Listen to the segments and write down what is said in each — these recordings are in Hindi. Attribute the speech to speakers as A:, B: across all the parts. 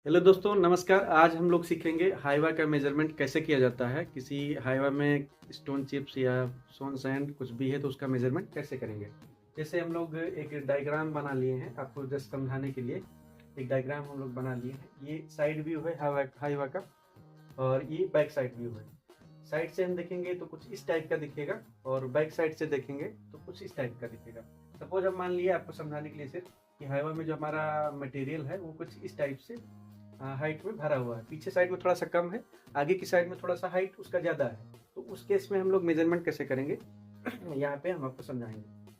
A: हेलो दोस्तों, नमस्कार। आज हम लोग सीखेंगे हाइवा का मेजरमेंट कैसे किया जाता है। किसी हाइवा में स्टोन चिप्स या सोन सैंड कुछ भी है तो उसका मेजरमेंट कैसे करेंगे। जैसे हम लोग एक डायग्राम बना लिए हैं, आपको जस्ट समझाने के लिए एक डायग्राम हम लोग बना लिए हैं। ये साइड व्यू है हाइवा का और ये बैक साइड व्यू है। साइड से हम देखेंगे तो कुछ इस टाइप का दिखेगा और बैक साइड से देखेंगे तो कुछ इस टाइप का दिखेगा। सपोज हम मान लिए आपको समझाने के लिए सिर्फ कि हाइवा में जो हमारा मटेरियल है वो कुछ इस टाइप से हाइट में भरा हुआ है। पीछे साइड में थोड़ा सा कम है, आगे की साइड में थोड़ा सा हाइट उसका ज़्यादा है। तो उस केस में हम लोग मेजरमेंट कैसे करेंगे यहाँ पे हम आपको समझाएंगे।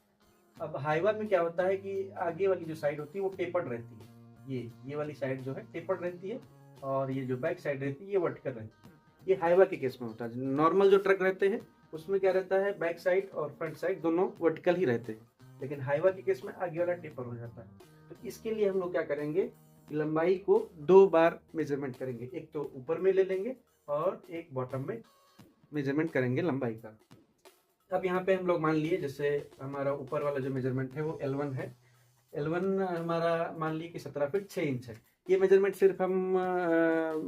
A: अब हाइवा में क्या होता है कि आगे वाली जो साइड होती है वो टेपर्ड रहती है। ये वाली साइड जो है टेपर्ड रहती है और ये जो बैक साइड रहती है ये वर्टिकल रहती है। ये हाइवा के केस में होता है। नॉर्मल जो ट्रक रहते हैं उसमें क्या रहता है, बैक साइड और फ्रंट साइड दोनों वर्टिकल ही रहते हैं, लेकिन हाइवा के केस में आगे वाला टेपर हो जाता है। तो इसके लिए हम लोग क्या करेंगे, लंबाई को 2 बार मेजरमेंट करेंगे। एक तो ऊपर में ले लेंगे और एक बॉटम में मेजरमेंट करेंगे लंबाई का। अब यहाँ पे हम लोग मान लिए जैसे हमारा ऊपर वाला जो मेजरमेंट है वो L1 है। L1 हमारा मान लिए कि 17 फीट 6 इंच है। ये मेजरमेंट सिर्फ हम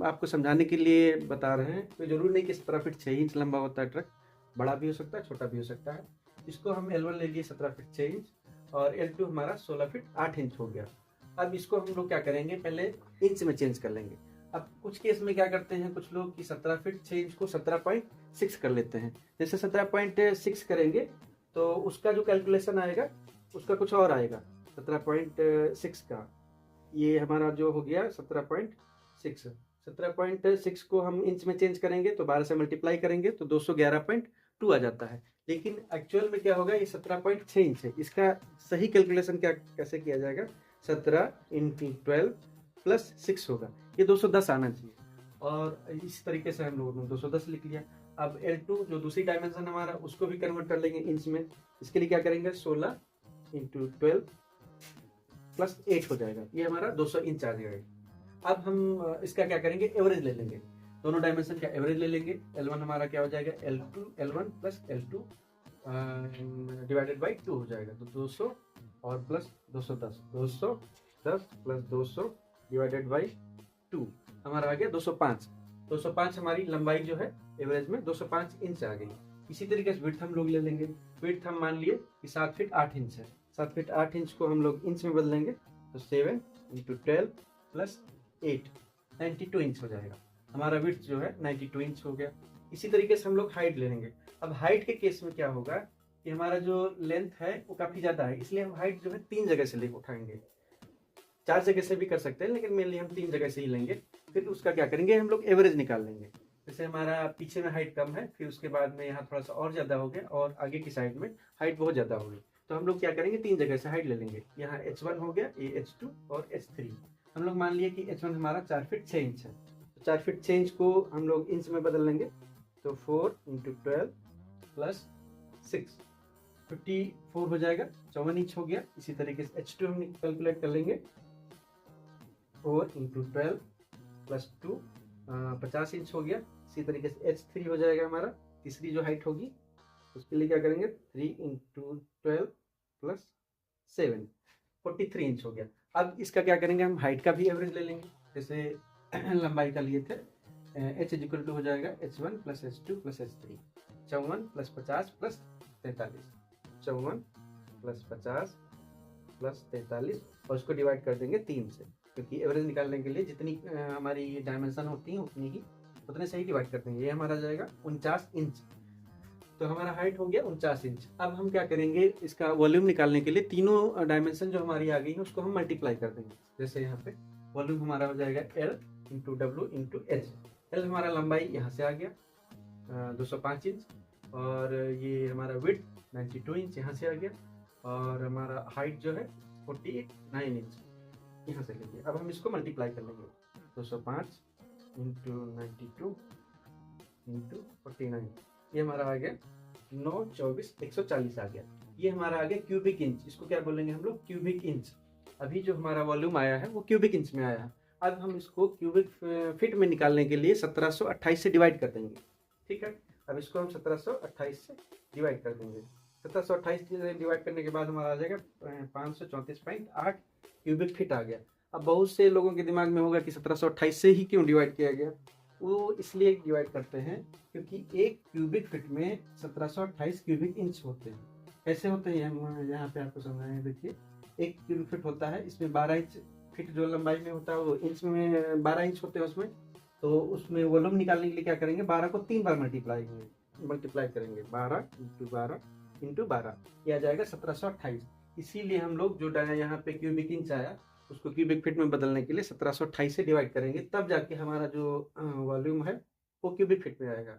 A: आपको समझाने के लिए बता रहे हैं। तो जरूरी नहीं कि 17 फीट 6 इंच लंबा होता है ट्रक, बड़ा भी हो सकता है छोटा भी हो सकता है। इसको हम L1 ले लिए 17 फीट 6 इंच और L2 हमारा 16 फीट 8 इंच हो गया। अब इसको हम लोग क्या करेंगे, पहले इंच में चेंज कर लेंगे। अब कुछ केस में क्या करते हैं कुछ लोग कि 17 फीट 6 इंच को 17.6 कर लेते हैं। जैसे 17.6 करेंगे तो उसका जो कैलकुलेशन आएगा उसका कुछ और आएगा। 17.6 का ये हमारा जो हो गया 17.6। 17.6 को हम इंच में चेंज करेंगे तो 12 से मल्टीप्लाई करेंगे तो 211.2 आ जाता है। लेकिन एक्चुअल में क्या होगा, ये 17.6 इंच है। इसका सही कैलकुलेशन क्या कैसे किया जाएगा, 17 इंटू 12 प्लस 6 होगा, ये 210 आना चाहिए। और इस तरीके से हम लोगों ने 210 लिख लिया। अब L2 जो दूसरी डायमेंशन हमारा उसको भी कन्वर्ट कर लेंगे इंच में। इसके लिए क्या करेंगे, 16 इंटू 12 प्लस 8 हो जाएगा, ये हमारा 200 इंच आ जाएगा। अब हम इसका क्या करेंगे, एवरेज ले लेंगे। दोनों डायमेंशन का एवरेज ले लेंगे। L1 हमारा क्या हो जाएगा, L1 plus L2 divided by 2 हो जाएगा। तो 200 और प्लस 210, 210 प्लस 200 डिवाइडेड बाई 2 हमारा आ गया 205। 205 हमारी लंबाई जो है एवरेज में 205 इंच आ गई। इसी तरीके से विड्थ हम लोग ले लेंगे। विड्थ हम मान लिए कि 7 फीट 8 इंच है। 7 फीट 8 इंच को हम लोग इंच में बदलेंगे तो 7 इंटू 12 प्लस 8 92 इंच हो जाएगा। हमारा विड्थ जो है 92 इंच हो गया। इसी तरीके से हम लोग हाइट ले लेंगे। अब हाइट के केस में क्या होगा कि हमारा जो लेंथ है वो काफ़ी ज़्यादा है, इसलिए हम हाइट जो है 3 जगह से ले उठाएंगे। 4 जगह से भी कर सकते हैं लेकिन मेनली हम 3 जगह से ही लेंगे। फिर उसका क्या करेंगे, हम लोग एवरेज निकाल लेंगे। जैसे हमारा पीछे में हाइट कम है, फिर उसके बाद में यहाँ थोड़ा सा और ज़्यादा हो गया और आगे की साइड में हाइट बहुत ज़्यादा हो गई। तो हम लोग क्या करेंगे, 3 जगह से हाइट ले लेंगे। यहाँ H1 हो गया, ये H2 और H3। हम लोग मान लिए कि H1 हमारा 4 फीट 6 इंच है। तो 4 फीट 6 इंच को हम लोग इंच में बदल लेंगे तो 4 इंटू 12 प्लस 6 54 हो जाएगा, 54 इंच हो गया। इसी तरीके से H2 हम कैलकुलेट कर लेंगे, 4 इंटू 12 प्लस 2 50 इंच हो गया। इसी तरीके से H3 हो जाएगा हमारा, तीसरी जो हाइट होगी उसके लिए क्या करेंगे, 3 इंटू 12 प्लस 7 43 इंच हो गया। अब इसका क्या करेंगे, हम हाइट का भी एवरेज ले लेंगे। जैसे लंबाई का लिए थे, H इक्वल टू हो जाएगा H1 plus H2 plus H3। 54 plus 50 plus 43, 54 plus 50 plus 43 और उसको डिवाइड कर देंगे 3 से, क्योंकि एवरेज निकालने के लिए जितनी हमारी डायमेंशन होती है उतने से ही डिवाइड कर देंगे। ये हमारा जाएगा 49 इंच। तो हमारा हाइट हो गया 49 इंच। अब हम क्या करेंगे, इसका वॉल्यूम निकालने के लिए तीनों डायमेंशन जो हमारी आ गई है उसको हम मल्टीप्लाई कर देंगे। जैसे यहाँ पे वॉल्यूम हमारा हो जाएगा L into W into H. L हमारा लंबाई यहाँ से आ गया 205 इंच और ये हमारा विड्थ 92 इंच यहाँ से आ गया और हमारा हाइट जो है 49 इंच यहाँ से लेंगे। अब हम इसको मल्टीप्लाई कर लेंगे, 205 इंटू 92 इंटू 49, ये हमारा आ गया 9 24 140 आ गया। ये हमारा आ गया क्यूबिक इंच। इसको क्या बोलेंगे हम लोग, क्यूबिक इंच। अभी जो हमारा वॉल्यूम आया है वो क्यूबिक इंच में आया है। अब हम इसको क्यूबिक फीट में निकालने के लिए 1728 से डिवाइड कर देंगे। ठीक है, अब इसको हम 1728 से डिवाइड कर देंगे। 1728 से डिवाइड करने के बाद हमारा आ जाएगा 534.8 क्यूबिक फीट आ गया। अब बहुत से लोगों के दिमाग में होगा कि 1728 से ही क्यों डिवाइड किया गया। वो इसलिए डिवाइड करते हैं क्योंकि एक क्यूबिक फीट में 1728 क्यूबिक इंच होते हैं। कैसे होते हैं हम यहाँ पे आपको समझाएंगे। देखिए, एक क्यूबिक फीट होता है, इसमें 12 इंच फीट जो लंबाई में होता है वो इंच में 12 इंच होते हैं उसमें। तो उसमें वॉल्यूम निकालने के लिए क्या करेंगे, 12 को 3 बार मल्टीप्लाई करेंगे। 12 इंटू 12 इंटू 12 यह आ जाएगा 1728। इसीलिए हम लोग जो यहाँ पे क्यूबिक इंच आया उसको क्यूबिक फीट में बदलने के लिए 1728 से डिवाइड करेंगे, तब जाके हमारा जो वॉल्यूम है वो क्यूबिक फीट में आएगा।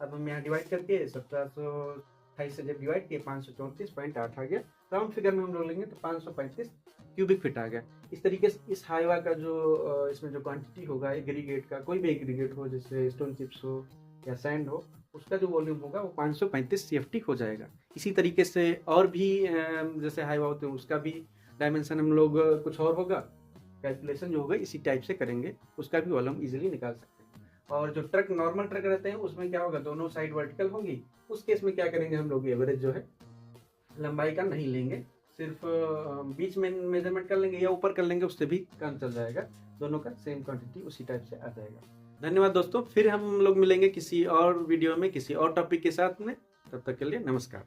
A: अब हम यहाँ डिवाइड करके 1728 से जब डिवाइड किए 534.8 आ गया। राउंड फिगर में हम लोग लेंगे तो 535 क्यूबिक फीट आ गया। इस तरीके से इस हाइवा का जो इसमें जो क्वांटिटी होगा एग्रीगेट का, कोई भी एग्रीगेट हो जैसे स्टोन चिप्स हो या सैंड हो, उसका जो वॉल्यूम होगा वो 535 CFT हो जाएगा। इसी तरीके से और भी जैसे हाइवा होते हैं उसका भी डायमेंशन हम लोग कुछ और होगा, कैलकुलेशन जो होगा इसी टाइप से करेंगे, उसका भी वॉल्यूम इजीली निकाल सकते हैं। और जो ट्रक नॉर्मल ट्रक रहते हैं उसमें क्या होगा, दोनों साइड वर्टिकल होंगी। उस केस में क्या करेंगे, हम लोग एवरेज जो है लंबाई का नहीं लेंगे, सिर्फ बीच में मेजरमेंट कर लेंगे या ऊपर कर लेंगे, उससे भी काम चल जाएगा। दोनों का सेम क्वांटिटी उसी टाइप से आ जाएगा। धन्यवाद दोस्तों, फिर हम लोग मिलेंगे किसी और वीडियो में किसी और टॉपिक के साथ में। तब तक के लिए नमस्कार।